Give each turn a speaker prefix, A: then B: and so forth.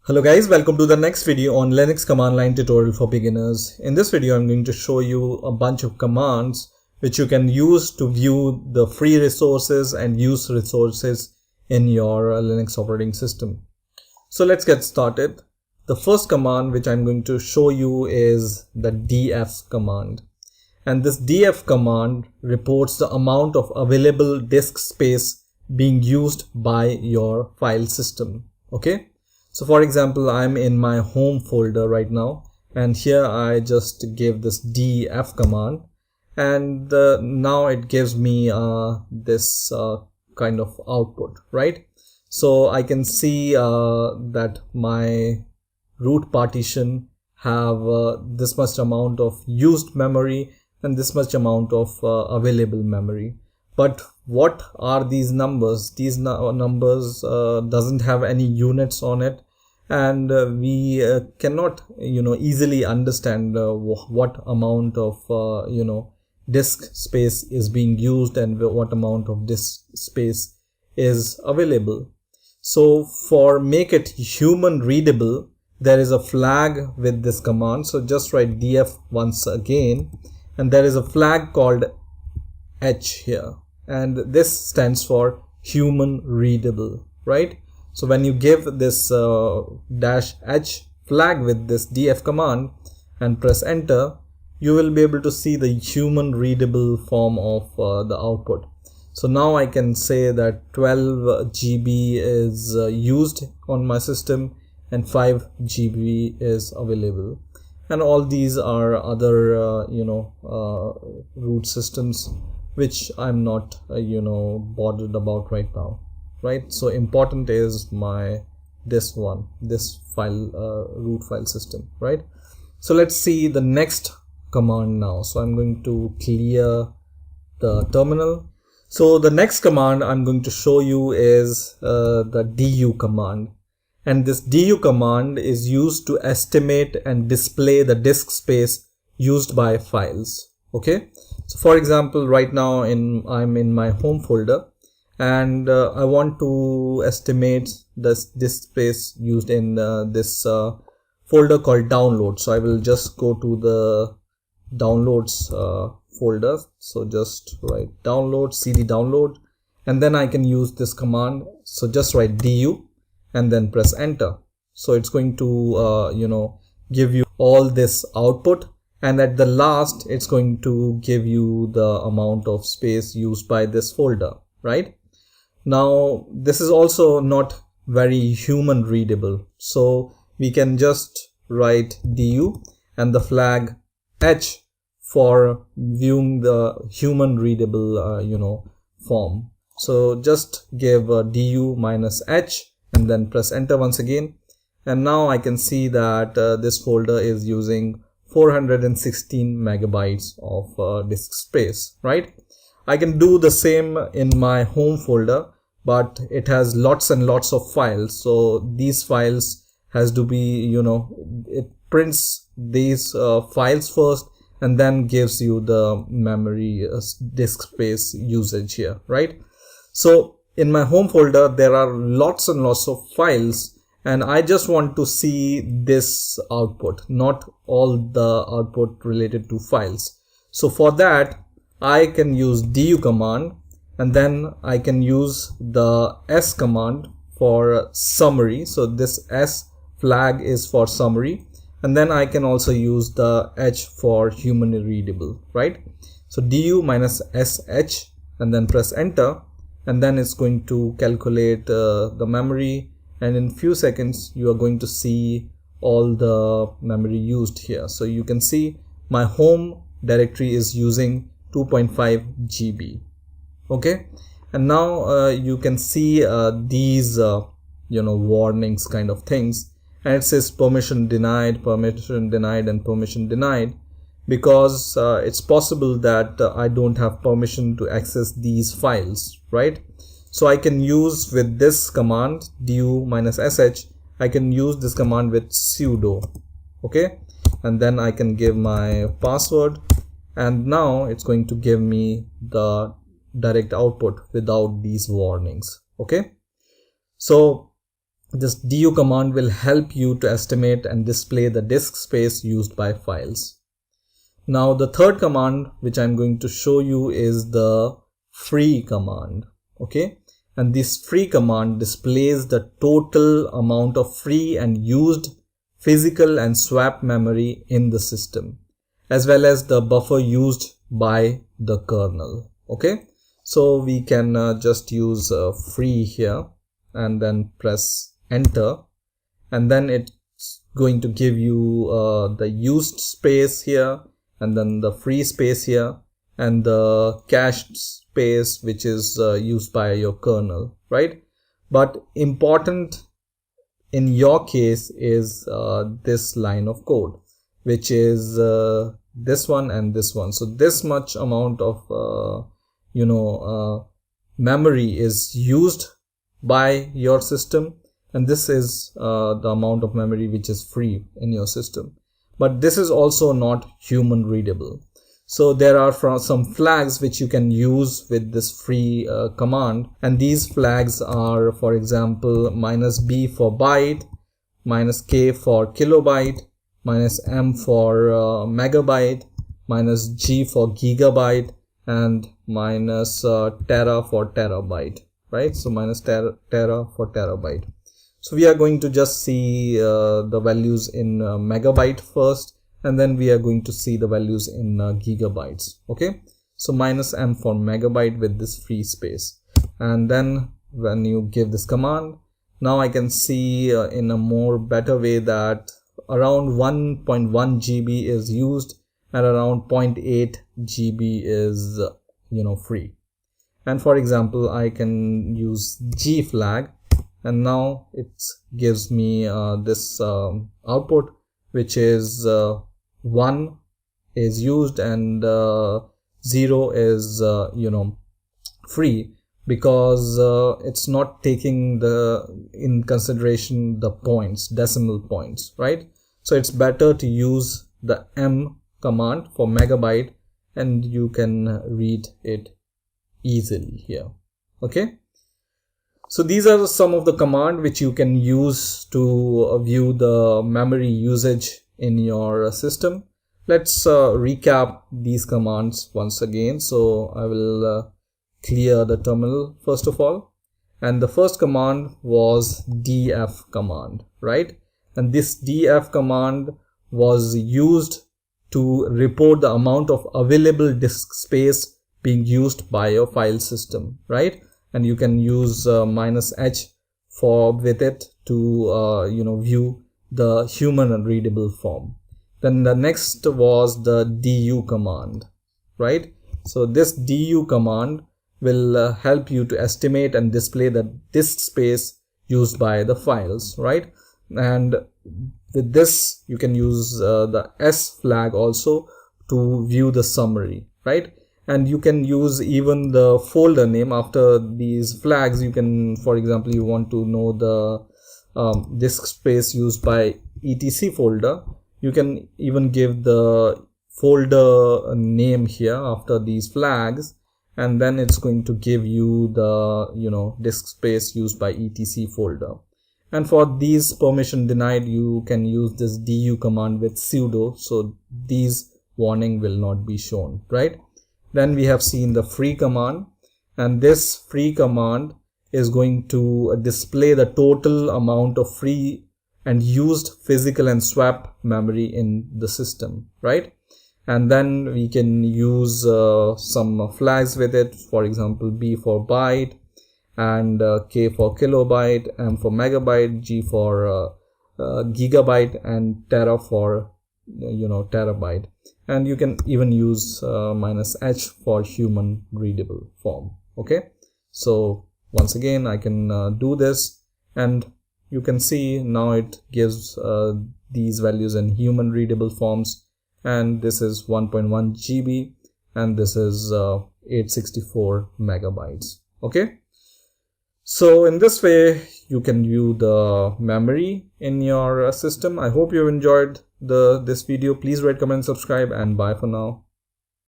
A: Hello guys, welcome to the next video on Linux command line tutorial for beginners. In this video, I'm going to show you a bunch of commands which you can use to view the free resources and use resources in your Linux operating system. So let's get started. The first command which I'm going to show you is the df command. And this df command reports the amount of available disk space being used by your file system. Okay. So for example, I'm in my home folder right now, and here I just gave this df command, and now it gives me this kind of output, right? So I can see that my root partition have this much amount of used memory and this much amount of available memory. But what are these numbers? These numbers doesn't have any units on it, and we cannot easily understand what amount of disk space is being used and what amount of disk space is available. So for make it human readable, there is a flag with this command. So just write df once again, and there is a flag called h here, and this stands for human readable, right? So when you give this -h flag with this df command and press enter, you will be able to see the human readable form of the output. So now I can say that 12 GB is used on my system and 5 GB is available. And all these are other root systems which I'm not bothered about right now, right? So important is this file, root file system, right? So let's see the next command now. So I'm going to clear the terminal. So the next command I'm going to show you is the du command. And this du command is used to estimate and display the disk space used by files. Okay. So for example, right now I'm in my home folder, and I want to estimate this disk space used in this folder called download. So I will just go to the downloads folder. So just write download, cd download, and then I can use this command. So just write du and then press enter. So it's going to give you all this output, and at the last it's going to give you the amount of space used by this folder, right? Now this is also not very human readable, so we can just write du and the flag h for viewing the human readable form. So just give du -h and then press enter once again, and now I can see that this folder is using 416 megabytes of disk space, right? I can do the same in my home folder, but it has lots and lots of files. So these files has to be, it prints these files first and then gives you the memory disk space usage here, right? So in my home folder, there are lots and lots of files, and I just want to see this output, not all the output related to files. So for that, I can use du command, and then I can use the s command for summary. So this s flag is for summary, and then I can also use the h for human readable, right? So du -sh and then press enter, and then it's going to calculate the memory, and in few seconds you are going to see all the memory used here. So you can see my home directory is using 2.5 GB. Okay, and now you can see these warnings kind of things, and it says permission denied, and permission denied, because it's possible that I don't have permission to access these files, right? So I can use with this command du -sh, I can use this command with sudo, okay, and then I can give my password, and now it's going to give me the direct output without these warnings. Okay, so this du command will help you to estimate and display the disk space used by files. Now the third command which I'm going to show you is the free command. Okay, and this free command displays the total amount of free and used physical and swap memory in the system, as well as the buffer used by the kernel. Okay, so we can just use free here and then press enter, and then it's going to give you the used space here, and then the free space here, and the cached space which is used by your kernel, right? But important in your case is this line of code, which is this one and this one. So this much amount of memory is used by your system, and this is the amount of memory which is free in your system. But this is also not human readable. So there are some flags which you can use with this free command, and these flags are, for example, -b for byte, -k for kilobyte, -m for megabyte, -g for gigabyte, and -tera for terabyte, right? So -tera for terabyte. So we are going to just see the values in megabyte first, and then we are going to see the values in gigabytes. Okay, so -m for megabyte with this free space. And then when you give this command, now I can see in a more better way that around 1.1 GB is used and around 0.8 GB is free. And for example, I can use G flag, and now it gives me this output, which is 1 is used and 0 is free, because it's not taking in consideration the points, decimal points, right? So it's better to use the M command for megabyte, and you can read it easily here. Okay, so these are some of the command which you can use to view the memory usage in your system. Let's recap these commands once again. So I will clear the terminal first of all, and the first command was df command, right? And this df command was used to report the amount of available disk space being used by your file system, right? And you can use -h with it to view the human readable form. Then the next was the du command, right? So this du command will help you to estimate and display the disk space used by the files, right? And with this you can use the s flag also to view the summary, right? And you can use even the folder name after these flags. You can, for example, you want to know the disk space used by etc folder, you can even give the folder name here after these flags, and then it's going to give you the disk space used by etc folder. And for these permission denied, you can use this du command with sudo, so these warning will not be shown, right? Then we have seen the free command, and this free command is going to display the total amount of free and used physical and swap memory in the system, right? And then we can use some flags with it, for example, b for byte, and k for kilobyte, m for megabyte, g for gigabyte, and tera for terabyte. And you can even use -h for human readable form. Okay, so once again I can do this, and you can see now it gives these values in human readable forms, and this is 1.1 GB and this is 864 megabytes. Okay, so in this way you can view the memory in your system. I hope you enjoyed this video. Please rate, comment, subscribe, and bye for now.